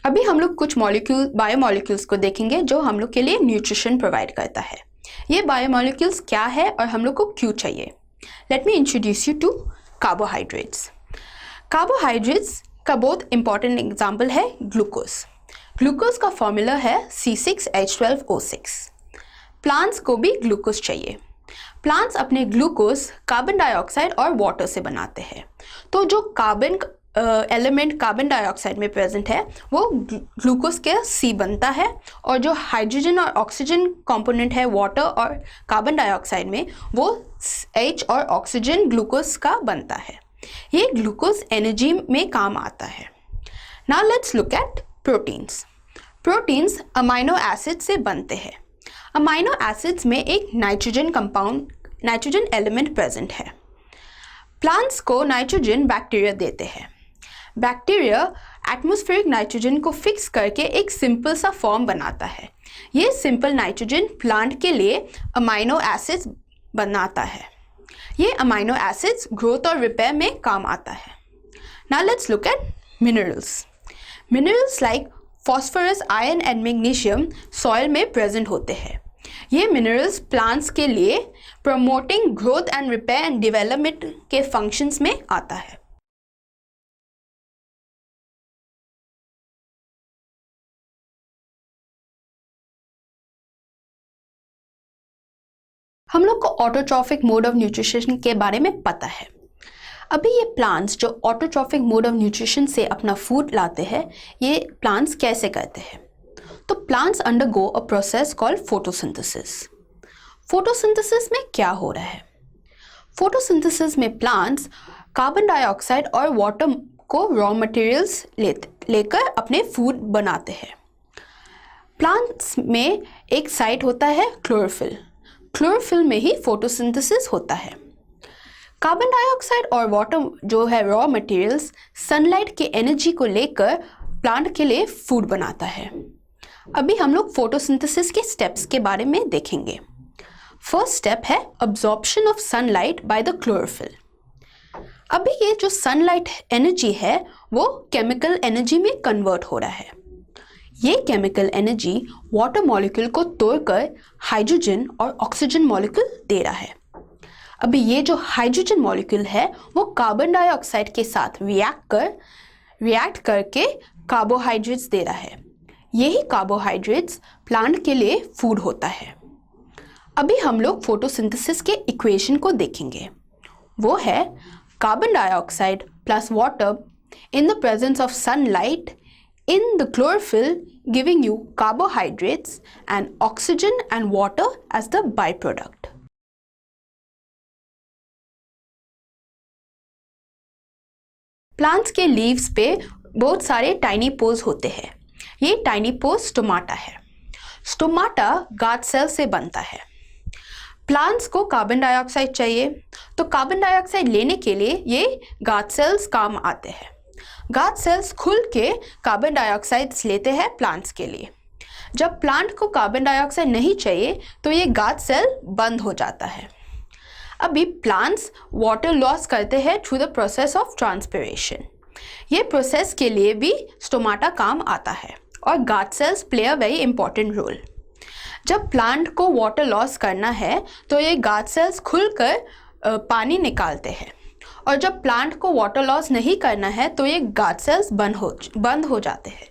अभी हम लोग कुछ बायोमॉलिक्यूल्स को देखेंगे जो हम लोग के लिए न्यूट्रिशन प्रोवाइड करता है। ये बायोमॉलिक्यूल्स क्या है और हम लोग को क्यों चाहिए? Let me introduce you to carbohydrates. Carbohydrates का बहुत इंपॉर्टेंट एग्जाम्पल है ग्लूकोज। ग्लूकोज का फॉर्मूला है C6H12O6। प्लांट्स को भी ग्लूकोज चाहिए। प्लांट्स अपने ग्लूकोज कार्बन डाइऑक्साइड और वाटर से बनाते हैं। तो जो कार्बन एलिमेंट कार्बन डाइऑक्साइड में प्रेजेंट है वो ग्लूकोज के C बनता है, और जो हाइड्रोजन और ऑक्सीजन कंपोनेंट है वाटर और कार्बन डाइऑक्साइड में वो H और ऑक्सीजन ग्लूकोज का बनता है। ये ग्लूकोज एनर्जी में काम आता है। Now let's look at proteins. Proteins amino acid से बनते हैं। अमाइनो एसिड्स में एक नाइट्रोजन एलिमेंट प्रेजेंट है। प्लांट्स को नाइट्रोजन बैक्टीरिया देते हैं। बैक्टीरिया एटमॉस्फेरिक नाइट्रोजन को फिक्स करके एक सिंपल सा फॉर्म बनाता है। ये सिंपल नाइट्रोजन प्लांट के लिए अमाइनो एसिड्स बनाता है। ये अमाइनो एसिड्स ग्रोथ और रिपेयर में काम आता है। Now let's look at minerals. Minerals like phosphorus, iron and magnesium soil में प्रेजेंट होते हैं। ये मिनरल्स प्लांट्स के लिए promoting growth and repair and development के फंक्शंस में आता है। हम लोग को ऑटोट्रॉफिक मोड ऑफ न्यूट्रिशन के बारे में पता है। अभी ये प्लांट्स जो ऑटोट्रॉफिक मोड ऑफ न्यूट्रिशन से अपना फूड लाते हैं, ये प्लांट्स कैसे करते हैं? तो plants undergo a process called photosynthesis. Photosynthesis में क्या हो रहा है? फोटोसिंथेसिस में प्लांट्स कार्बन डाइऑक्साइड और वाटर को रॉ मटेरियल्स लेकर अपने फूड बनाते हैं। प्लांट्स में एक साइट होता है क्लोरोफिल। क्लोरोफिल में ही फोटोसिंथेसिस होता है। कार्बन डाइऑक्साइड और वाटर जो है रॉ मटेरियल्स सनलाइट के एनर्जी को लेकर प्लांट के लिए फूड बनाता है। अभी हम लोग फोटोसिंथेसिस के स्टेप्स के बारे में देखेंगे। फर्स्ट स्टेप है absorption of sunlight by the chlorophyll. अभी ये जो सनलाइट एनर्जी है वो केमिकल एनर्जी में कन्वर्ट हो रहा है। ये केमिकल एनर्जी वाटर मॉलिक्यूल को तोड़कर हाइड्रोजन और ऑक्सीजन मॉलिक्यूल दे रहा है। अभी ये जो हाइड्रोजन मॉलिक्यूल है वो कार्बन डाइऑक्साइड के साथ रिएक्ट करके कार्बोहाइड्रेट्स दे रहा है। यही कार्बोहाइड्रेट्स प्लांट के लिए फूड होता है। अभी हम लोग फोटोसिंथेसिस के इक्वेशन को देखेंगे। वो है carbon dioxide plus water in the presence of sunlight in the chlorophyll, giving you carbohydrates and oxygen and water as the byproduct. Plants के लीव्स पे बहुत सारे टाइनी पोर्स होते हैं। ये टाइनी पोर्स स्टोमाटा है। स्टोमाटा गार्ड सेल से बनता है। प्लांट्स को कार्बन डाइऑक्साइड चाहिए, तो कार्बन डाइऑक्साइड लेने के लिए ये गार्ड सेल्स काम आते हैं। गार्ड सेल्स खुल के कार्बन डाइऑक्साइड लेते हैं प्लांट्स के लिए। जब प्लांट को कार्बन डाइऑक्साइड नहीं चाहिए तो ये गार्ड सेल बंद हो जाता है। अभी प्लांट्स वाटर लॉस करते हैं through the process of transpiration. ये प्रोसेस के लिए भी स्टोमाटा काम आता है और guard cells play a very important role. जब प्लांट को वाटर लॉस करना है तो ये गार्ड सेल्स खुलकर पानी निकालते हैं, और जब प्लांट को वाटर लॉस नहीं करना है तो ये गार्ड सेल्स बंद हो जाते हैं।